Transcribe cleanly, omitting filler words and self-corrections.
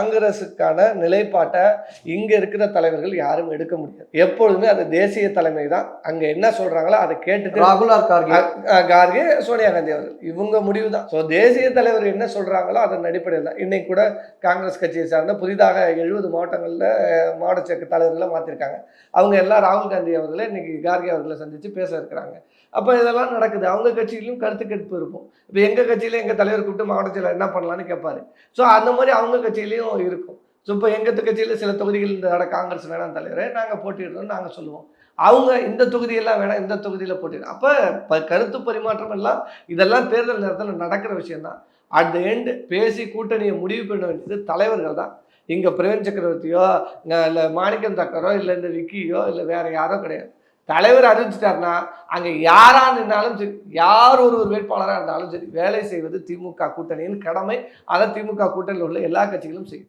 காங்கிரஸுக்கான நிலைப்பாட்டை இங்க இருக்கிற தலைவர்கள் யாரும் எடுக்க முடியாது. எப்பொழுதுமே அது தேசிய தலைமை தான். அங்க என்ன சொல்றாங்களோ அதை கேட்டுட்டு ராகுல் ஆர் கார்கே கார்கே, சோனியா காந்தி அவர்கள் இவங்க முடிவு தான். ஸோ தேசிய தலைவர் என்ன சொல்றாங்களோ அதன் அடிப்படையில் தான். இன்னைக்கு கூட காங்கிரஸ் கட்சியை சார்ந்த புதிதாக 70 மாவட்டங்களில் மாவட்ட செயற்கை தலைவர்களை மாற்றிருக்காங்க. அவங்க எல்லாம் ராகுல் காந்தி அவர்களை இன்னைக்கு கார்கே அவர்களை சந்திச்சு பேச இருக்கிறாங்க. அப்போ இதெல்லாம் நடக்குது. அவங்க கட்சியிலும் கருத்து கேட்பு இருக்கும். இப்போ எங்கள் கட்சியில் எங்கள் தலைவர் கூப்பிட்டு மாவட்ட செயலர் என்ன பண்ணலான்னு கேட்பாரு. ஸோ அந்த மாதிரி அவங்க கட்சியிலையும் இருக்கும். ஸோ இப்போ எங்கள் கட்சியில் சில தொகுதிகள் இந்த காங்கிரஸ் வேணாம் தலைவரை நாங்கள் போட்டிடுறோம்னு நாங்கள் சொல்லுவோம். அவங்க இந்த தொகுதியெல்லாம் வேணாம், இந்த தொகுதியில் போட்டிடுறோம். அப்போ கருத்து பரிமாற்றம் எல்லாம் இதெல்லாம் தேர்தல் நேரத்தில் நடக்கிற விஷயம்தான். அட் த எண்ட் பேசி கூட்டணியை முடிவு பண்ண வேண்டியது தலைவர்கள் தான். இங்கே பிரவீன் சக்கரவர்த்தியோ இல்லை மாணிக்கம் தக்கரோ இல்லை இந்த விக்கியோ இல்லை வேற யாரோ கிடையாது. தலைவர் அறிவிச்சிட்டாருன்னா அங்கே யாரா நின்னாலும் சரி, யார் ஒரு வேட்பாளராக இருந்தாலும் சரி, வேலை செய்வது திமுக கூட்டணியின் கடமை. அதை திமுக கூட்டணியில் உள்ள எல்லா கட்சிகளும் செய்யும்.